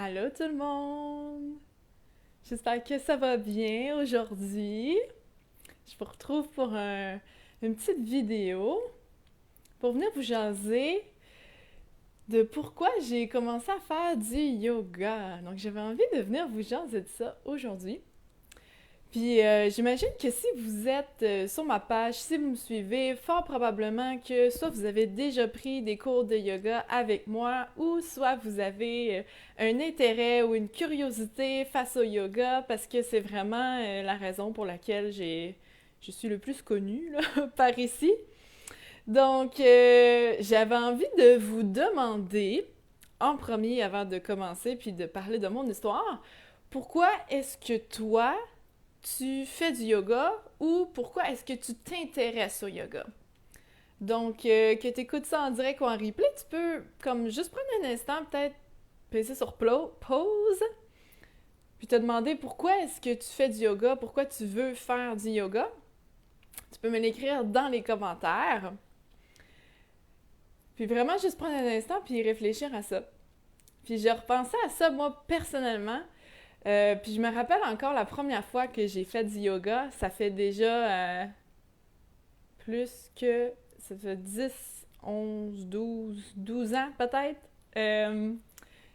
Allô tout le monde! J'espère que ça va bien aujourd'hui. Je vous retrouve pour une petite vidéo pour venir vous jaser de pourquoi j'ai commencé à faire du yoga. Donc j'avais envie de venir vous jaser de ça aujourd'hui. Puis j'imagine que si vous êtes sur ma page, si vous me suivez, fort probablement que soit vous avez déjà pris des cours de yoga avec moi ou soit vous avez un intérêt ou une curiosité face au yoga parce que c'est vraiment la raison pour laquelle je suis le plus connue là, par ici. Donc j'avais envie de vous demander en premier avant de commencer puis de parler de mon histoire, pourquoi est-ce que toi tu fais du yoga ou pourquoi est-ce que tu t'intéresses au yoga? Donc, que tu écoutes ça en direct ou en replay, tu peux comme juste prendre un instant, peut-être peser sur pause, puis te demander pourquoi est-ce que tu fais du yoga, pourquoi tu veux faire du yoga. Tu peux me l'écrire dans les commentaires. Puis vraiment juste prendre un instant puis réfléchir à ça. Puis j'ai repensé à ça, moi, personnellement. Puis je me rappelle encore la première fois que j'ai fait du yoga, ça fait déjà plus que, ça fait 10, 11, 12 ans peut-être.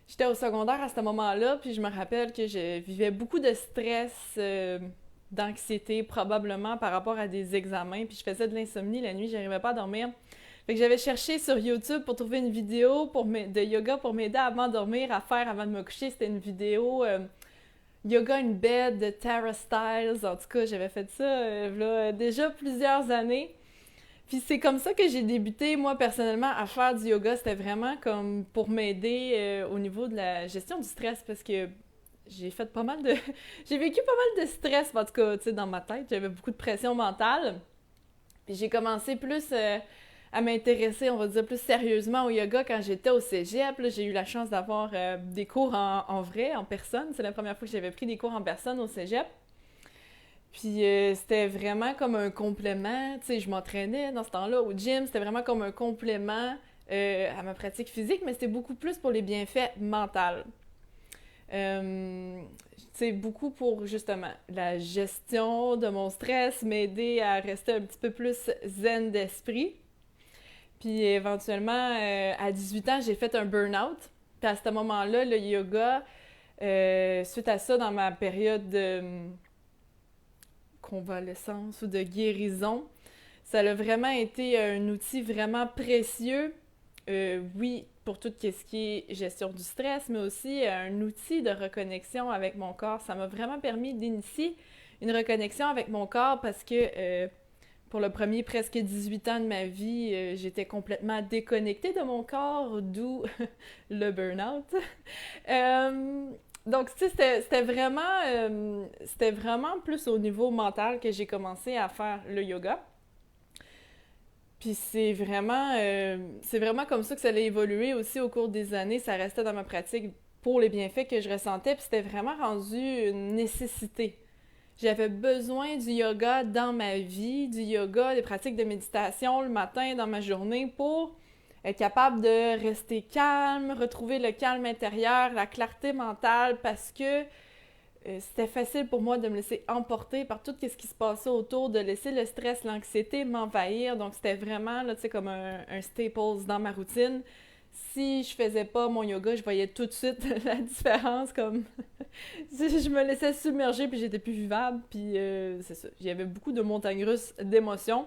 J'étais au secondaire à ce moment-là, puis je me rappelle que je vivais beaucoup de stress, d'anxiété probablement par rapport à des examens, puis je faisais de l'insomnie la nuit, j'arrivais pas à dormir. Fait que j'avais cherché sur YouTube pour trouver une vidéo de yoga pour m'aider à m'endormir, à faire avant de me coucher. C'était une vidéo Yoga in Bed de Tara Stiles. En tout cas, j'avais fait ça là, déjà plusieurs années. Puis c'est comme ça que j'ai débuté, moi, personnellement, à faire du yoga. C'était vraiment comme pour m'aider au niveau de la gestion du stress parce que j'ai fait pas mal de... j'ai vécu pas mal de stress, en tout cas, tu sais, dans ma tête. J'avais beaucoup de pression mentale. Puis j'ai commencé plus à m'intéresser, on va dire, plus sérieusement au yoga quand j'étais au cégep. Là, j'ai eu la chance d'avoir des cours en vrai, en personne. C'est la première fois que j'avais pris des cours en personne au cégep. Puis c'était vraiment comme un complément. Tu sais, je m'entraînais dans ce temps-là au gym. C'était vraiment comme un complément à ma pratique physique, mais c'était beaucoup plus pour les bienfaits mentaux. Tu sais, beaucoup pour justement la gestion de mon stress, m'aider à rester un petit peu plus zen d'esprit. Puis éventuellement, à 18 ans, j'ai fait un burn-out. Puis à ce moment-là, le yoga, suite à ça, dans ma période de convalescence ou de guérison, ça a vraiment été un outil vraiment précieux. Oui, pour tout ce qui est gestion du stress, mais aussi un outil de reconnexion avec mon corps. Ça m'a vraiment permis d'initier une reconnexion avec mon corps parce que pour le premier presque 18 ans de ma vie, j'étais complètement déconnectée de mon corps, d'où le burn-out. Euh, donc, tu sais, c'était vraiment plus au niveau mental que j'ai commencé à faire le yoga. Puis c'est vraiment comme ça que ça a évolué aussi au cours des années. Ça restait dans ma pratique pour les bienfaits que je ressentais, puis c'était vraiment rendu une nécessité. J'avais besoin du yoga dans ma vie, du yoga, des pratiques de méditation le matin dans ma journée pour être capable de rester calme, retrouver le calme intérieur, la clarté mentale, parce que c'était facile pour moi de me laisser emporter par tout ce qui se passait autour, de laisser le stress, l'anxiété m'envahir. Donc c'était vraiment là, tu sais, comme un staples dans ma routine. Si je faisais pas mon yoga, je voyais tout de suite la différence, comme je me laissais submerger puis j'étais plus vivable. Puis c'est ça, il y avait beaucoup de montagnes russes d'émotions.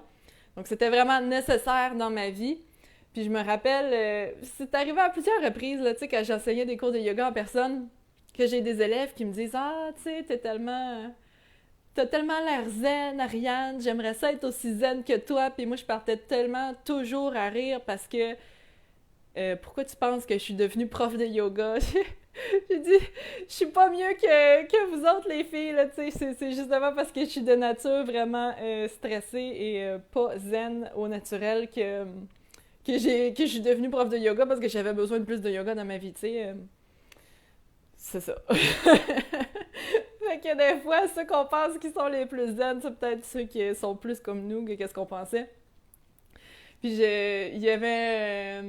Donc c'était vraiment nécessaire dans ma vie. Puis je me rappelle, c'est arrivé à plusieurs reprises, là, tu sais, quand j'enseignais des cours de yoga en personne, que j'ai des élèves qui me disent «Ah, tu sais, t'as tellement l'air zen, Ariane, j'aimerais ça être aussi zen que toi». Puis moi, je partais tellement toujours à rire parce que pourquoi tu penses que je suis devenue prof de yoga? J'ai dit, je suis pas mieux que vous autres, les filles, là, tu sais, c'est justement parce que je suis de nature vraiment stressée et pas zen au naturel que je suis devenue prof de yoga parce que j'avais besoin de plus de yoga dans ma vie, tu sais. C'est ça. Fait que des fois, ceux qu'on pense qui sont les plus zen, c'est peut-être ceux qui sont plus comme nous que qu'est-ce qu'on pensait. Puis il y avait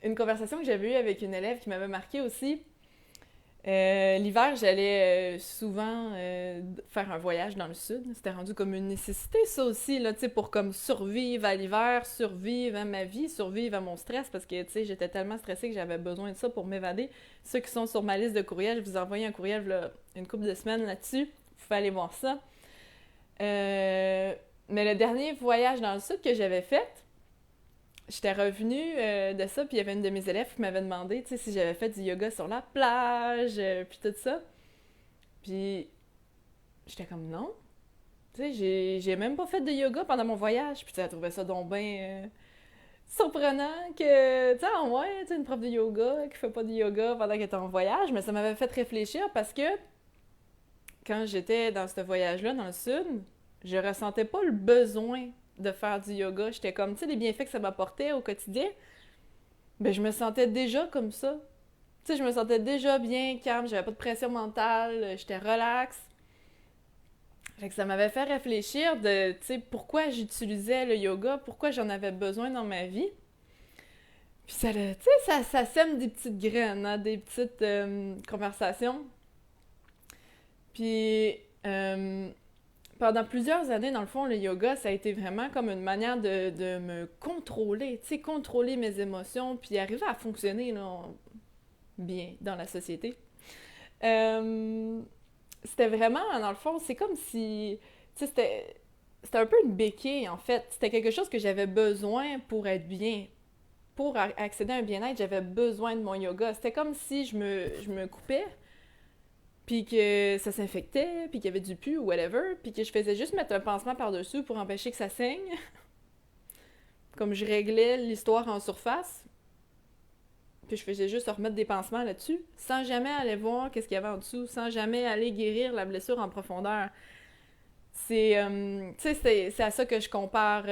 une conversation que j'avais eue avec une élève qui m'avait marqué aussi. L'hiver, j'allais souvent faire un voyage dans le sud. C'était rendu comme une nécessité, ça aussi, là, tu sais, pour comme survivre à l'hiver, survivre à ma vie, survivre à mon stress, parce que, tu sais, j'étais tellement stressée que j'avais besoin de ça pour m'évader. Ceux qui sont sur ma liste de courriels, je vous ai envoyé un courriel, là, une couple de semaines là-dessus. Vous pouvez aller voir ça. Euh, mais le dernier voyage dans le sud que j'avais fait, j'étais revenue de ça, puis il y avait une de mes élèves qui m'avait demandé, tu sais, si j'avais fait du yoga sur la plage, puis tout ça. Puis j'étais comme non. Tu sais, j'ai même pas fait de yoga pendant mon voyage. Puis tu sais, elle trouvait ça donc bien surprenant que, tu sais, ah ouais, tu sais, une prof de yoga qui fait pas de yoga pendant qu'elle est en voyage. Mais ça m'avait fait réfléchir parce que quand j'étais dans ce voyage-là, dans le sud, je ressentais pas le besoin de faire du yoga. J'étais comme, tu sais, les bienfaits que ça m'apportait au quotidien, ben je me sentais déjà comme ça. Tu sais, je me sentais déjà bien calme, j'avais pas de pression mentale, j'étais relax. Fait que ça m'avait fait réfléchir de, tu sais, pourquoi j'utilisais le yoga, pourquoi j'en avais besoin dans ma vie. Puis ça, tu sais, ça sème des petites graines, hein, des petites conversations. Puis pendant plusieurs années, dans le fond, le yoga, ça a été vraiment comme une manière de me contrôler, tu sais, contrôler mes émotions, puis arriver à fonctionner là, bien dans la société. Euh, C'était vraiment, dans le fond, c'est comme si, tu sais, c'était un peu une béquille, en fait. C'était quelque chose que j'avais besoin pour être bien. Pour accéder à un bien-être, j'avais besoin de mon yoga. C'était comme si je me coupais, puis que ça s'infectait, puis qu'il y avait du pu ou whatever, puis que je faisais juste mettre un pansement par-dessus pour empêcher que ça saigne. Comme je réglais l'histoire en surface, puis je faisais juste remettre des pansements là-dessus, sans jamais aller voir qu'est-ce qu'il y avait en dessous, sans jamais aller guérir la blessure en profondeur. Tu sais, c'est à ça que je compare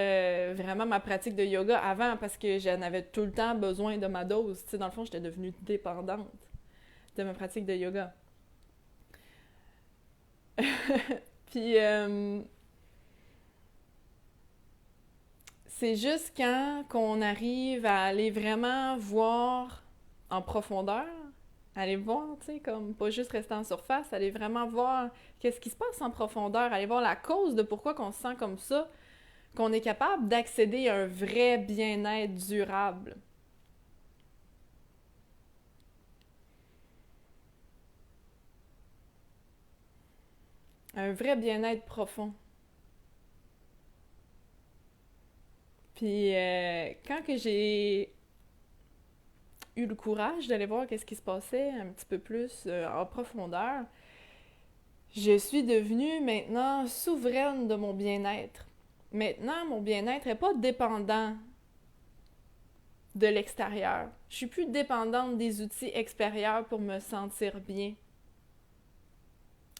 vraiment ma pratique de yoga avant, parce que j'en avais tout le temps besoin de ma dose. Tu sais, dans le fond, j'étais devenue dépendante de ma pratique de yoga. Puis, c'est juste quand qu'on arrive à aller vraiment voir en profondeur, aller voir, tu sais, comme pas juste rester en surface, aller vraiment voir qu'est-ce qui se passe en profondeur, aller voir la cause de pourquoi qu'on se sent comme ça, qu'on est capable d'accéder à un vrai bien-être durable. Un vrai bien-être profond. Puis quand que j'ai eu le courage d'aller voir qu'est-ce qui se passait un petit peu plus en profondeur, je suis devenue maintenant souveraine de mon bien-être. Maintenant, mon bien-être n'est pas dépendant de l'extérieur. Je suis plus dépendante des outils extérieurs pour me sentir bien.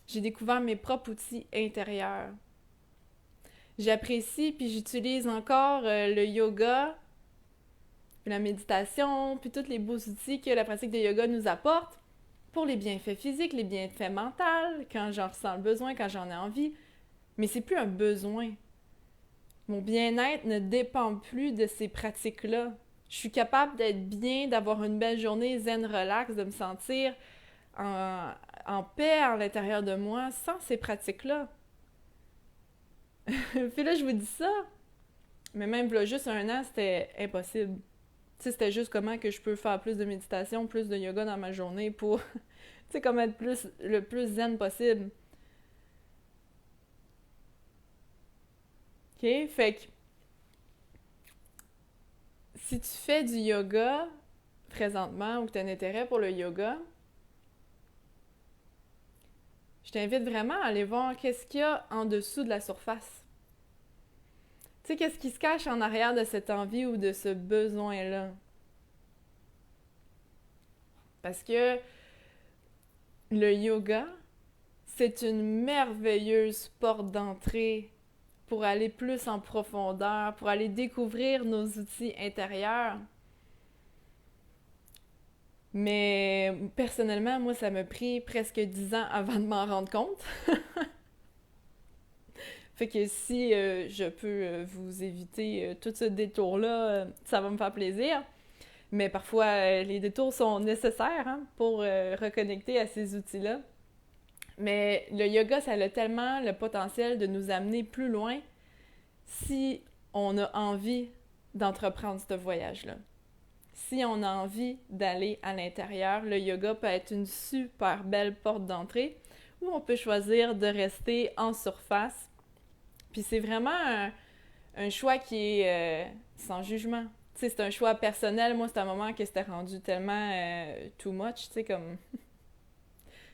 J'ai découvert mes propres outils intérieurs. J'apprécie puis j'utilise encore le yoga, puis la méditation, puis tous les beaux outils que la pratique de yoga nous apporte pour les bienfaits physiques, les bienfaits mentaux, quand j'en ressens le besoin, quand j'en ai envie. Mais c'est plus un besoin. Mon bien-être ne dépend plus de ces pratiques-là. Je suis capable d'être bien, d'avoir une belle journée zen relax, de me sentir en, en paix à l'intérieur de moi sans ces pratiques-là. Puis là, je vous dis ça, mais même là, juste un an, c'était impossible. Tu sais, c'était juste comment que je peux faire plus de méditation, plus de yoga dans ma journée pour, tu sais, comme être le plus zen possible. OK? Fait que si tu fais du yoga présentement ou que tu as un intérêt pour le yoga, je t'invite vraiment à aller voir qu'est-ce qu'il y a en dessous de la surface. Tu sais, qu'est-ce qui se cache en arrière de cette envie ou de ce besoin-là. Parce que le yoga, c'est une merveilleuse porte d'entrée pour aller plus en profondeur, pour aller découvrir nos outils intérieurs. Mais personnellement, moi, ça m'a pris presque 10 ans avant de m'en rendre compte. Fait que si je peux vous éviter tout ce détour-là, ça va me faire plaisir. Mais parfois, les détours sont nécessaires hein, pour reconnecter à ces outils-là. Mais le yoga, ça a tellement le potentiel de nous amener plus loin si on a envie d'entreprendre ce voyage-là. Si on a envie d'aller à l'intérieur, le yoga peut être une super belle porte d'entrée où on peut choisir de rester en surface. Puis c'est vraiment un choix qui est sans jugement. Tu sais, c'est un choix personnel. Moi, c'est un moment que c'était rendu tellement too much, tu sais, comme...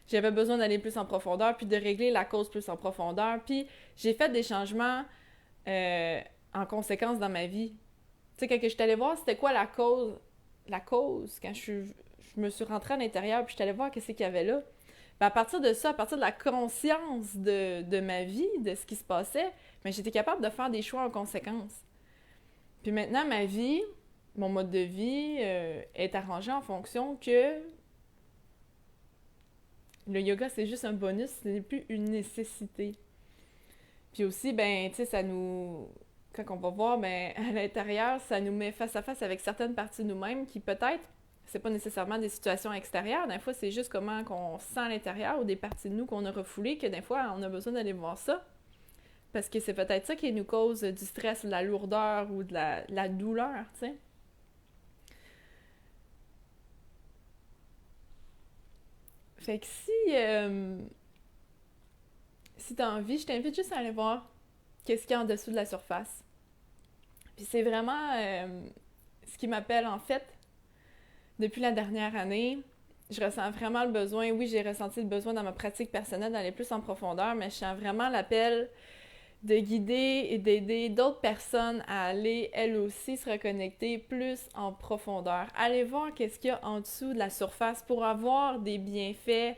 J'avais besoin d'aller plus en profondeur, puis de régler la cause plus en profondeur. Puis j'ai fait des changements en conséquence dans ma vie. Tu sais, quand je suis allée voir c'était quoi la cause, quand je me suis rentrée à l'intérieur, puis je suis allée voir qu'est-ce qu'il y avait là. Ben à partir de ça, à partir de la conscience de ma vie, de ce qui se passait, ben j'étais capable de faire des choix en conséquence. Puis maintenant, ma vie, mon mode de vie est arrangé en fonction que le yoga, c'est juste un bonus, ce n'est plus une nécessité. Puis aussi, ben, tu sais, ça nous... Quand on va voir, ben, à l'intérieur, ça nous met face à face avec certaines parties de nous-mêmes qui, peut-être, c'est pas nécessairement des situations extérieures. Des fois, c'est juste comment on se sent à l'intérieur ou des parties de nous qu'on a refoulées, que des fois, on a besoin d'aller voir ça. Parce que c'est peut-être ça qui nous cause du stress, de la lourdeur ou de la douleur, tu sais. Fait que si t'as envie, je t'invite juste à aller voir qu'est-ce qu'il y a en dessous de la surface. Puis c'est vraiment ce qui m'appelle en fait depuis la dernière année. Je ressens vraiment le besoin, oui, j'ai ressenti le besoin dans ma pratique personnelle d'aller plus en profondeur, mais je sens vraiment l'appel de guider et d'aider d'autres personnes à aller, elles aussi, se reconnecter plus en profondeur. Aller voir qu'est-ce qu'il y a en dessous de la surface pour avoir des bienfaits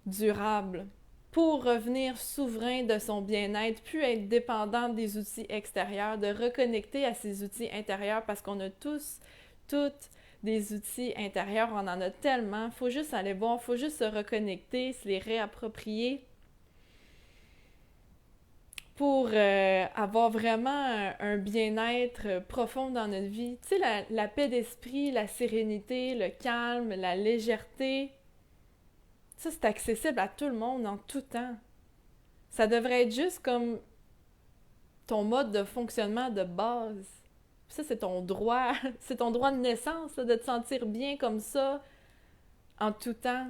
durables, pour revenir souverain de son bien-être, puis être dépendant des outils extérieurs, de reconnecter à ces outils intérieurs parce qu'on a toutes des outils intérieurs, on en a tellement, il faut juste aller voir, il faut juste se reconnecter, se les réapproprier pour avoir vraiment un bien-être profond dans notre vie. Tu sais, la paix d'esprit, la sérénité, le calme, la légèreté, ça c'est accessible à tout le monde en tout temps. Ça devrait être juste comme ton mode de fonctionnement de base. Ça, c'est ton droit, c'est ton droit de naissance, là, de te sentir bien comme ça en tout temps.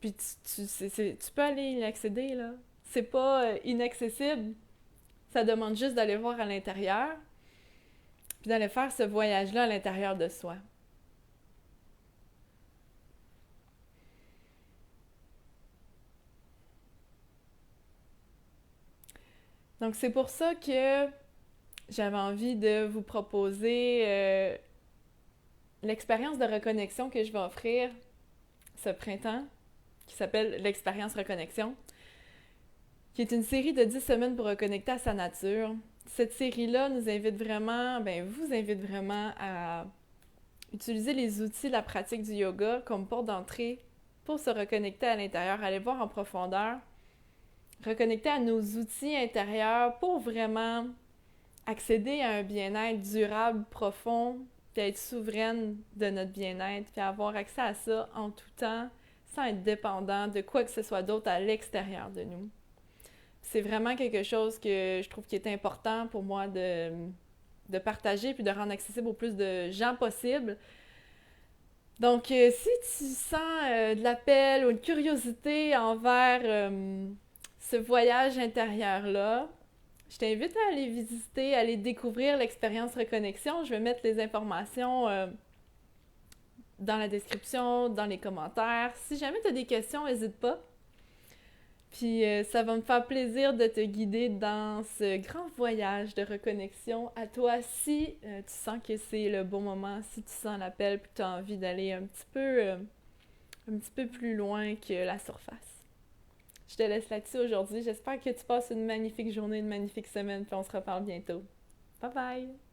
Puis tu peux aller y accéder, là. C'est pas inaccessible. Ça demande juste d'aller voir à l'intérieur, puis d'aller faire ce voyage-là à l'intérieur de soi. Donc c'est pour ça que j'avais envie de vous proposer l'expérience de reconnexion que je vais offrir ce printemps, qui s'appelle l'expérience reconnexion, qui est une série de 10 semaines pour reconnecter à sa nature. Cette série-là nous invite vraiment, vous invite vraiment à utiliser les outils de la pratique du yoga comme porte d'entrée pour se reconnecter à l'intérieur, aller voir en profondeur, reconnecter à nos outils intérieurs pour vraiment accéder à un bien-être durable, profond, puis être souveraine de notre bien-être, puis avoir accès à ça en tout temps, sans être dépendant de quoi que ce soit d'autre à l'extérieur de nous. C'est vraiment quelque chose que je trouve qui est important pour moi de partager puis de rendre accessible au plus de gens possible. Donc, si tu sens de l'appel ou une curiosité envers ce voyage intérieur-là, je t'invite à aller visiter, à aller découvrir l'expérience Reconnexion. Je vais mettre les informations dans la description, dans les commentaires. Si jamais tu as des questions, n'hésite pas. Puis ça va me faire plaisir de te guider dans ce grand voyage de reconnexion à toi si tu sens que c'est le bon moment, si tu sens l'appel puis que tu as envie d'aller un petit peu plus loin que la surface. Je te laisse là-dessus aujourd'hui. J'espère que tu passes une magnifique journée, une magnifique semaine, puis on se reparle bientôt. Bye bye!